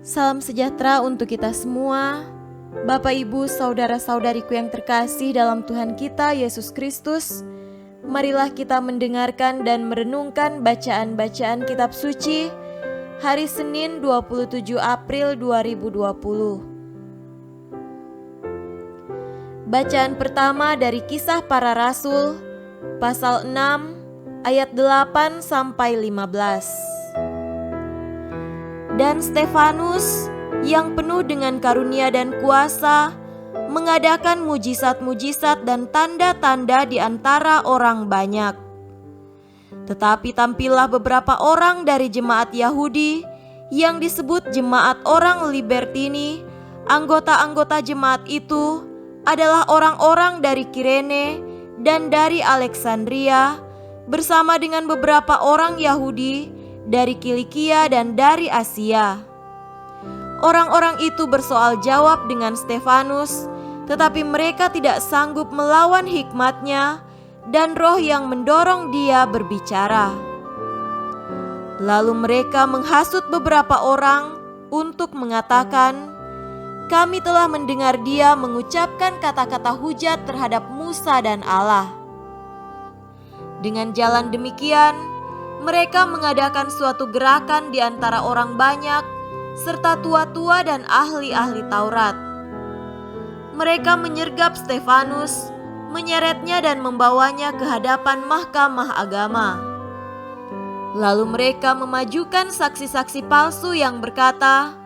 Salam sejahtera untuk kita semua. Bapak, Ibu, saudara-saudariku yang terkasih dalam Tuhan kita Yesus Kristus, marilah kita mendengarkan dan merenungkan bacaan-bacaan kitab suci hari Senin 27 April 2020. Bacaan pertama dari Kisah Para Rasul, pasal 6, ayat 8 sampai 15. Dan Stefanus yang penuh dengan karunia dan kuasa mengadakan mujizat-mujizat dan tanda-tanda di antara orang banyak. Tetapi tampillah beberapa orang dari jemaat Yahudi yang disebut jemaat orang Libertini. Anggota-anggota jemaat itu adalah orang-orang dari Kirene dan dari Alexandria bersama dengan beberapa orang Yahudi dari Kilikia dan dari Asia. Orang-orang itu bersoal jawab dengan Stefanus, tetapi mereka tidak sanggup melawan hikmatnya dan roh yang mendorong dia berbicara. Lalu mereka menghasut beberapa orang untuk mengatakan, "Kami telah mendengar dia mengucapkan kata-kata hujat terhadap Musa dan Allah." Dengan jalan demikian, mereka mengadakan suatu gerakan di antara orang banyak, serta tua-tua dan ahli-ahli Taurat. Mereka menyergap Stefanus, menyeretnya dan membawanya ke hadapan mahkamah agama. Lalu mereka memajukan saksi-saksi palsu yang berkata,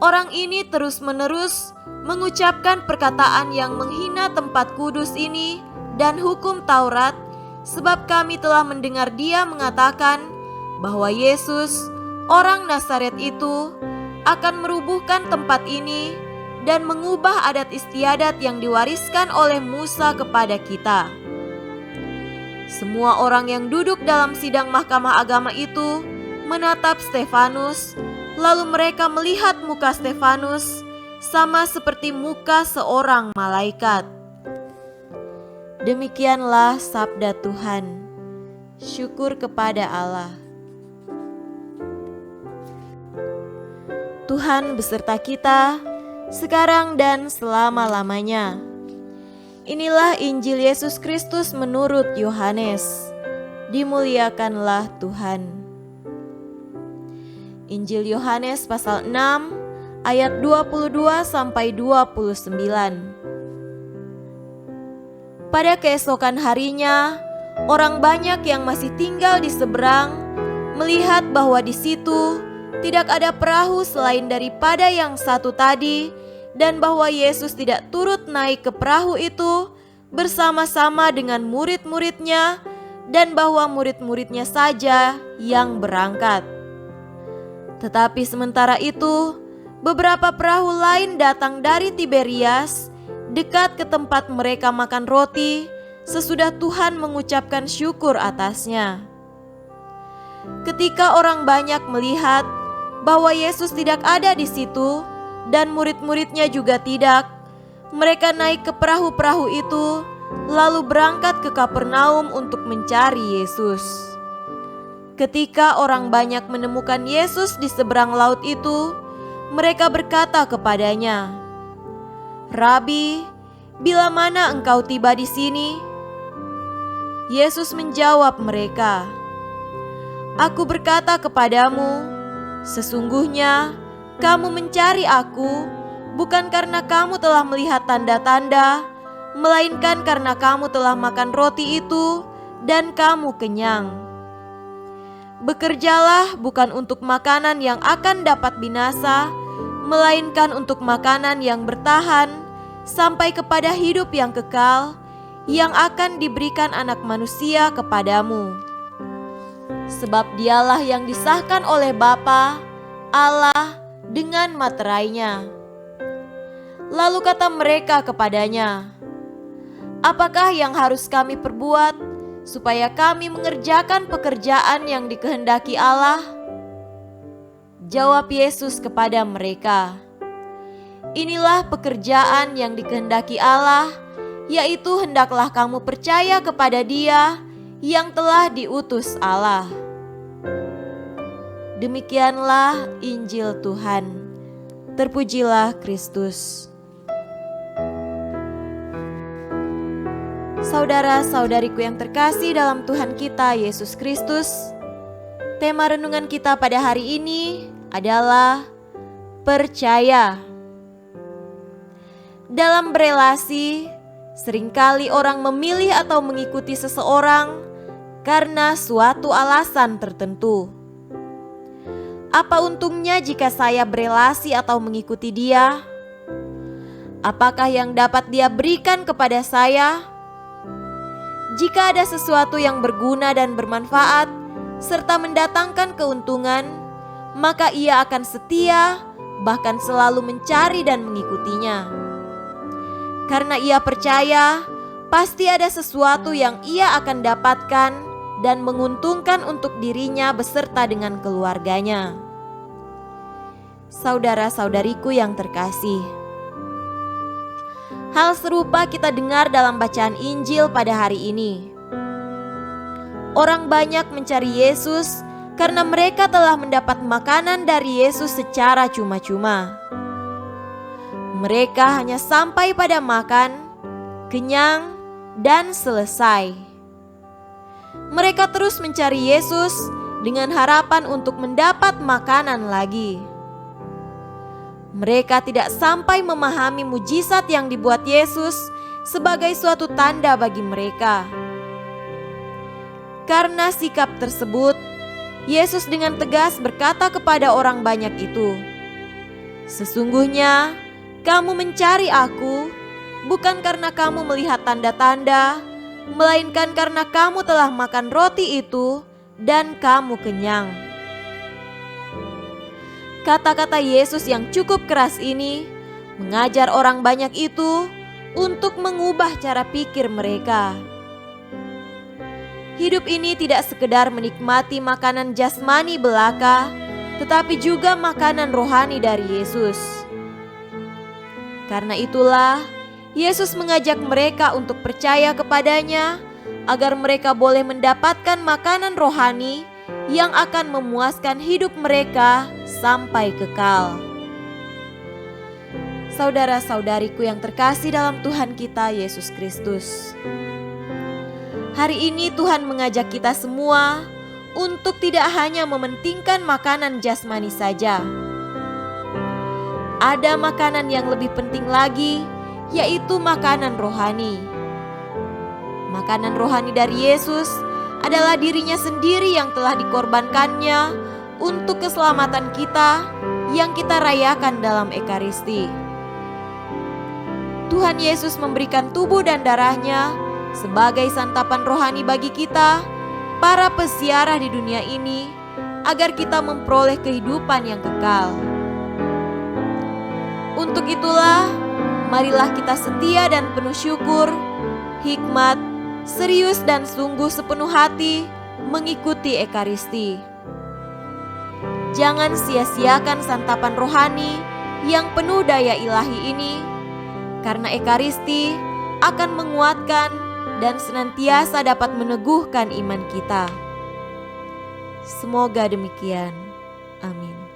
"Orang ini terus-menerus mengucapkan perkataan yang menghina tempat kudus ini dan hukum Taurat, sebab kami telah mendengar dia mengatakan bahwa Yesus, orang Nazaret itu, akan merubuhkan tempat ini dan mengubah adat istiadat yang diwariskan oleh Musa kepada kita." Semua orang yang duduk dalam sidang mahkamah agama itu menatap Stefanus, lalu mereka melihat muka Stefanus sama seperti muka seorang malaikat. Demikianlah sabda Tuhan. Syukur kepada Allah. Tuhan beserta kita, sekarang dan selama-lamanya. Inilah Injil Yesus Kristus menurut Yohanes. Dimuliakanlah Tuhan. Injil Yohanes pasal 6, ayat 22 sampai 29. Pada keesokan harinya, orang banyak yang masih tinggal di seberang melihat bahwa di situ tidak ada perahu selain daripada yang satu tadi, dan bahwa Yesus tidak turut naik ke perahu itu bersama-sama dengan murid-muridnya, dan bahwa murid-muridnya saja yang berangkat. Tetapi sementara itu, beberapa perahu lain datang dari Tiberias, dekat ke tempat mereka makan roti, sesudah Tuhan mengucapkan syukur atasnya. Ketika orang banyak melihat bahwa Yesus tidak ada di situ dan murid-muridnya juga tidak, mereka naik ke perahu-perahu itu, lalu berangkat ke Kapernaum untuk mencari Yesus. Ketika orang banyak menemukan Yesus di seberang laut itu, mereka berkata kepadanya, "Rabi, bila mana engkau tiba di sini?" Yesus menjawab mereka, "Aku berkata kepadamu, sesungguhnya kamu mencari aku bukan karena kamu telah melihat tanda-tanda, melainkan karena kamu telah makan roti itu dan kamu kenyang. Bekerjalah bukan untuk makanan yang akan dapat binasa, melainkan untuk makanan yang bertahan sampai kepada hidup yang kekal, yang akan diberikan Anak Manusia kepadamu. Sebab dialah yang disahkan oleh Bapa, Allah, dengan materainya." Lalu kata mereka kepadanya, "Apakah yang harus kami perbuat supaya kami mengerjakan pekerjaan yang dikehendaki Allah?" Jawab Yesus kepada mereka, "Inilah pekerjaan yang dikehendaki Allah, yaitu hendaklah kamu percaya kepada Dia yang telah diutus Allah." Demikianlah Injil Tuhan. Terpujilah Kristus. Saudara-saudariku yang terkasih dalam Tuhan kita Yesus Kristus, tema renungan kita pada hari ini adalah percaya. Dalam berelasi, seringkali orang memilih atau mengikuti seseorang karena suatu alasan tertentu. Apa untungnya jika saya berelasi atau mengikuti dia? Apakah yang dapat dia berikan kepada saya? Jika ada sesuatu yang berguna dan bermanfaat serta mendatangkan keuntungan, maka ia akan setia, bahkan selalu mencari dan mengikutinya. Karena ia percaya, pasti ada sesuatu yang ia akan dapatkan dan menguntungkan untuk dirinya beserta dengan keluarganya. Saudara-saudariku yang terkasih, hal serupa kita dengar dalam bacaan Injil pada hari ini. Orang banyak mencari Yesus karena mereka telah mendapat makanan dari Yesus secara cuma-cuma. Mereka hanya sampai pada makan, kenyang, dan selesai. Mereka terus mencari Yesus dengan harapan untuk mendapat makanan lagi. Mereka tidak sampai memahami mujizat yang dibuat Yesus sebagai suatu tanda bagi mereka. Karena sikap tersebut, Yesus dengan tegas berkata kepada orang banyak itu, "Sesungguhnya kamu mencari Aku bukan karena kamu melihat tanda-tanda, melainkan karena kamu telah makan roti itu dan kamu kenyang." Kata-kata Yesus yang cukup keras ini mengajar orang banyak itu untuk mengubah cara pikir mereka. Hidup ini tidak sekedar menikmati makanan jasmani belaka, tetapi juga makanan rohani dari Yesus. Karena itulah Yesus mengajak mereka untuk percaya kepadanya agar mereka boleh mendapatkan makanan rohani yang akan memuaskan hidup mereka sampai kekal. Saudara-saudariku yang terkasih dalam Tuhan kita Yesus Kristus, hari ini Tuhan mengajak kita semua untuk tidak hanya mementingkan makanan jasmani saja. Ada makanan yang lebih penting lagi, yaitu makanan rohani. Makanan rohani dari Yesus adalah dirinya sendiri yang telah dikorbankannya untuk keselamatan kita yang kita rayakan dalam Ekaristi. Tuhan Yesus memberikan tubuh dan darahnya sebagai santapan rohani bagi kita, para peziarah di dunia ini, agar kita memperoleh kehidupan yang kekal. Untuk itulah, marilah kita setia dan penuh syukur, hikmat, serius dan sungguh sepenuh hati mengikuti Ekaristi. Jangan sia-siakan santapan rohani yang penuh daya ilahi ini, karena Ekaristi akan menguatkan dan senantiasa dapat meneguhkan iman kita. Semoga demikian. Amin.